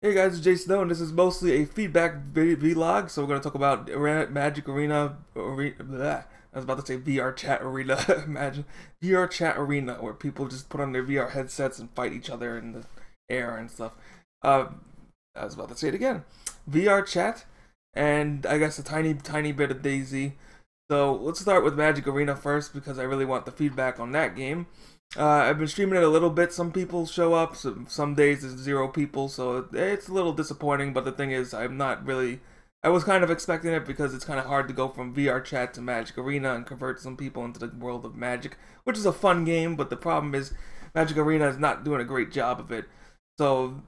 Hey guys, it's Jsnow, and this is mostly a feedback vlog. So we're going to talk about Magic Arena, I was about to say VR chat arena. Imagine VR chat arena, where people just put on their VR headsets and fight each other in the air and stuff. I was about to say it again. VR chat, and I guess a tiny bit of Daisy. So let's start with Magic Arena first because I really want the feedback on that game. I've been streaming it a little bit. Some people show up. Some days there's 0 people, so it's a little disappointing. But the thing is, I'm not really. I was kind of expecting it because it's kind of hard to go from VR chat to Magic Arena and convert some people into the world of Magic, which is a fun game. But the problem is, Magic Arena is not doing a great job of it. So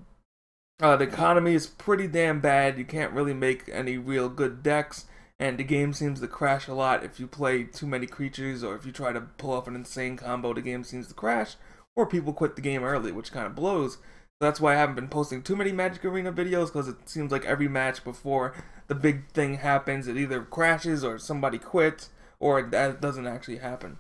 the economy is pretty damn bad. You can't really make any real good decks. And the game seems to crash a lot if you play too many creatures, or if you try to pull off an insane combo, the game seems to crash, or people quit the game early, which kind of blows. So that's why I haven't been posting too many Magic Arena videos, because it seems like every match before the big thing happens, it either crashes, or somebody quits, or that doesn't actually happen.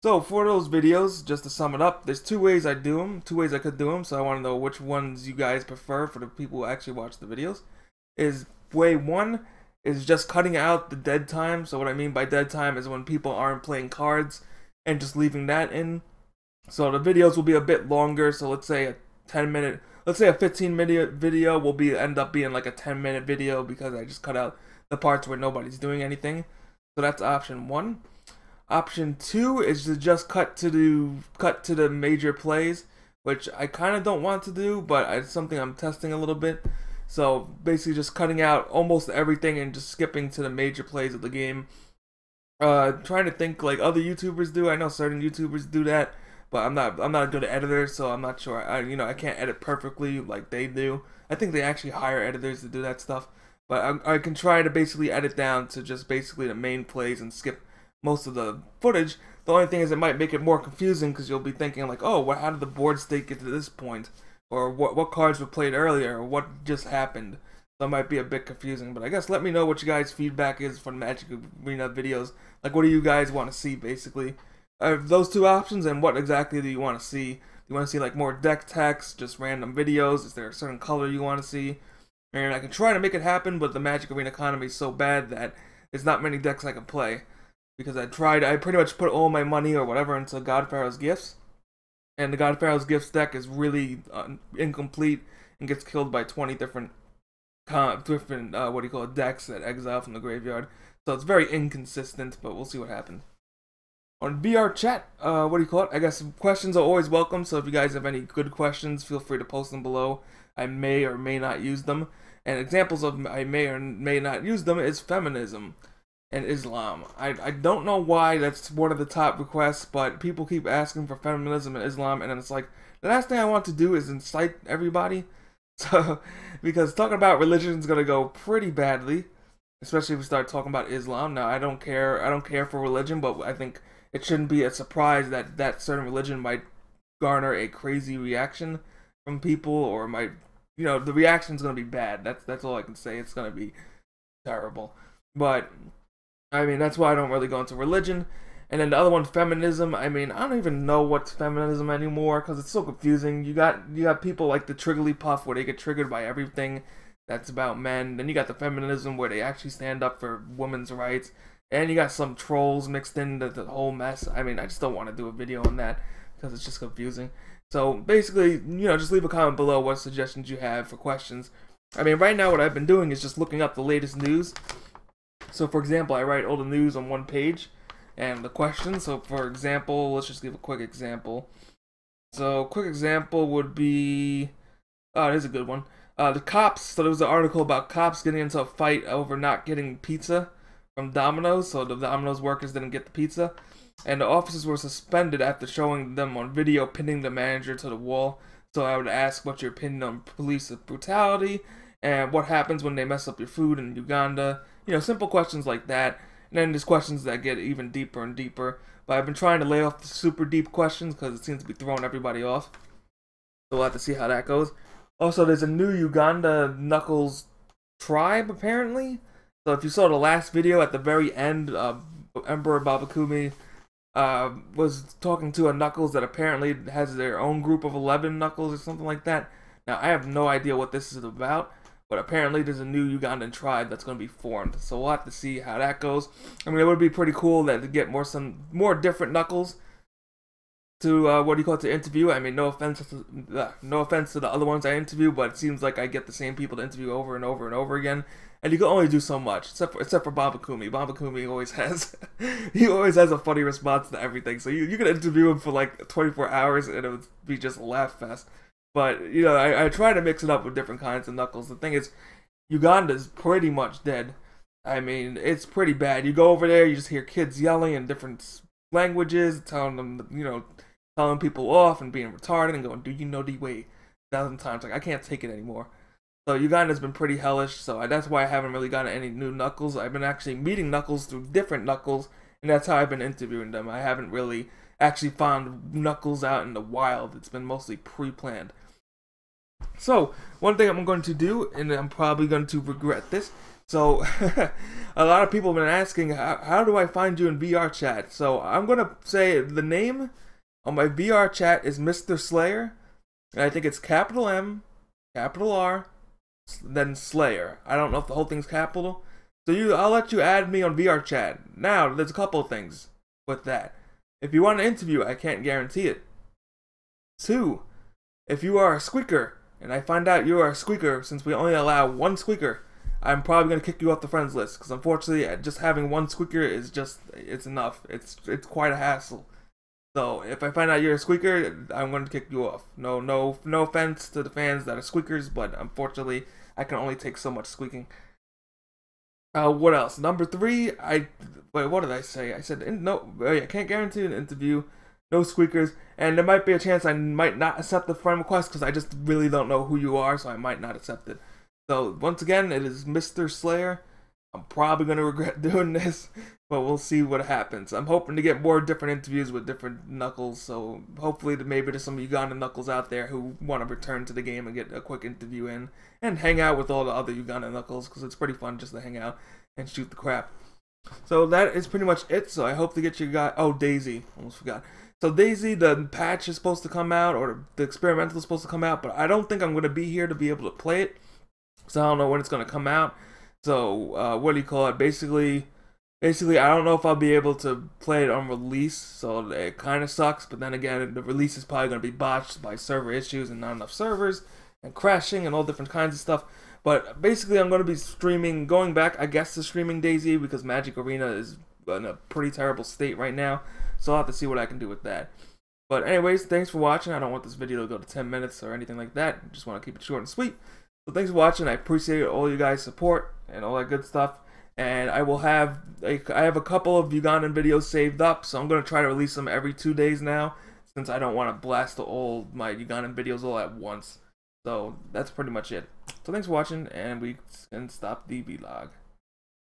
So for those videos, just to sum it up, there's 2 ways I do them, 2 ways I could do them, so I want to know which ones you guys prefer for the people who actually watch the videos. Is way 1 is just cutting out the dead time. So what I mean by dead time is when people aren't playing cards and just leaving that in. So the videos will be a bit longer. So let's say a 10-minute, let's say a 15-minute video will end up being like a 10-minute video because I just cut out the parts where nobody's doing anything. So that's option 1. Option 2 is to just cut to the major plays, which I kind of don't want to do, but it's something I'm testing a little bit. So basically just cutting out almost everything and just skipping to the major plays of the game. Trying to think like other YouTubers do. I know certain YouTubers do that, but I'm not a good editor, so I'm not sure. I can't edit perfectly like they do. I think they actually hire editors to do that stuff. But I can try to basically edit down to just basically the main plays and skip most of the footage. The only thing is it might make it more confusing because you'll be thinking like, oh, well, how did the board state get to this point? Or what cards were played earlier, or what just happened. So it might be a bit confusing, but I guess let me know what you guys' feedback is for the Magic Arena videos. Like, what do you guys want to see, basically? Those 2 options, and what exactly do you want to see? Do you want to see, like, more deck text, just random videos? Is there a certain color you want to see? And I can try to make it happen, but the Magic Arena economy is so bad that there's not many decks I can play. Because I pretty much put all my money or whatever into God Pharaoh's Gifts. And the God Pharaoh's Gifts deck is really incomplete and gets killed by 20 different decks that exile from the graveyard. So it's very inconsistent, but we'll see what happens. On VR chat, I guess questions are always welcome, so if you guys have any good questions, feel free to post them below. I may or may not use them. And examples of I may or may not use them is feminism and Islam. I don't know why that's one of the top requests, but people keep asking for feminism and Islam, and then it's like, the last thing I want to do is incite everybody. So, because talking about religion is going to go pretty badly, especially if we start talking about Islam. Now, I don't care for religion, but I think it shouldn't be a surprise that that certain religion might garner a crazy reaction from people, or might, the reaction's going to be bad. That's all I can say. It's going to be terrible. But I mean, that's why I don't really go into religion. And then the other one, feminism. I mean, I don't even know what's feminism anymore because it's so confusing. You got people like the Triggerlypuff where they get triggered by everything that's about men. Then you got the feminism where they actually stand up for women's rights. And you got some trolls mixed into the whole mess. I mean, I just don't want to do a video on that because it's just confusing. So basically, just leave a comment below what suggestions you have for questions. I mean, right now what I've been doing is just looking up the latest news. So for example, I write all the news on one page and the questions. So for example, let's just give a quick example. So quick example would be, there's a good one. The cops, so there was an article about cops getting into a fight over not getting pizza from Domino's. So the Domino's workers didn't get the pizza. And the officers were suspended after showing them on video pinning the manager to the wall. So I would ask what's your opinion on police brutality and what happens when they mess up your food in Uganda. Simple questions like that. And then there's questions that get even deeper and deeper. But I've been trying to lay off the super deep questions because it seems to be throwing everybody off. So we'll have to see how that goes. Also, there's a new Uganda Knuckles tribe, apparently. So if you saw the last video at the very end, Emperor Babakumi was talking to a Knuckles that apparently has their own group of 11 Knuckles or something like that. Now, I have no idea what this is about, but apparently there's a new Ugandan tribe that's going to be formed. So we'll have to see how that goes. I mean, it would be pretty cool that to get some more different Knuckles to to interview. I mean, no offense to the other ones I interview, but it seems like I get the same people to interview over and over and over again, and you can only do so much. Except for Babakumi. Babakumi always has a funny response to everything. So you can interview him for like 24 hours and it would be just a laugh fest. But you know, I try to mix it up with different kinds of Knuckles. The thing is, Uganda's pretty much dead. I mean, it's pretty bad. You go over there, you just hear kids yelling in different languages, telling them, telling people off and being retarded and going, "Do you know the way?" 1,000 times. Like, I can't take it anymore. So Uganda's been pretty hellish. So that's why I haven't really gotten any new Knuckles. I've been actually meeting Knuckles through different Knuckles, and that's how I've been interviewing them. I haven't really actually found Knuckles out in the wild. It's been mostly pre-planned. So one thing I'm going to do, and I'm probably going to regret this. So a lot of people have been asking, how do I find you in vrchat? So I'm going to say the name on my vrchat is Mr. Slayer, and I think it's capital M, capital R, then Slayer. I don't know if the whole thing's capital. So I'll let you add me on vrchat. Now, there's a couple of things with that. If you want an interview, I can't guarantee it. 2, if you are a squeaker, and I find out you are a squeaker, since we only allow one squeaker, I'm probably going to kick you off the friends list, because unfortunately, just having one squeaker is it's enough. It's quite a hassle. So if I find out you're a squeaker, I'm going to kick you off. No offense to the fans that are squeakers, but unfortunately, I can only take so much squeaking. What else? Number 3, wait, what did I say? I said, no, I can't guarantee an interview, no squeakers, and there might be a chance I might not accept the friend request because I just really don't know who you are, so I might not accept it. So, once again, it is Mr. Slayer. I'm probably going to regret doing this, but we'll see what happens. I'm hoping to get more different interviews with different Knuckles, so hopefully maybe there's some Ugandan Knuckles out there who want to return to the game and get a quick interview in, and hang out with all the other Ugandan Knuckles, because it's pretty fun just to hang out and shoot the crap. So that is pretty much it, so I hope to get you guys... Oh, Daisy. Almost forgot. So Daisy, the patch is supposed to come out, or the experimental is supposed to come out, but I don't think I'm going to be here to be able to play it, so I don't know when it's going to come out. So, what do you call it? Basically, I don't know if I'll be able to play it on release, so it kind of sucks, but then again, the release is probably going to be botched by server issues and not enough servers, and crashing, and all different kinds of stuff. But basically, I'm going to be streaming, going back, I guess, to streaming Daisy, because Magic Arena is in a pretty terrible state right now, so I'll have to see what I can do with that. But anyways, thanks for watching. I don't want this video to go to 10 minutes or anything like that. I just want to keep it short and sweet. So thanks for watching. I appreciate all you guys' support and all that good stuff. And I have a couple of Ugandan videos saved up, so I'm going to try to release them every 2 days now, since I don't want to blast all my Ugandan videos all at once. So that's pretty much it. So thanks for watching, and we can stop the vlog.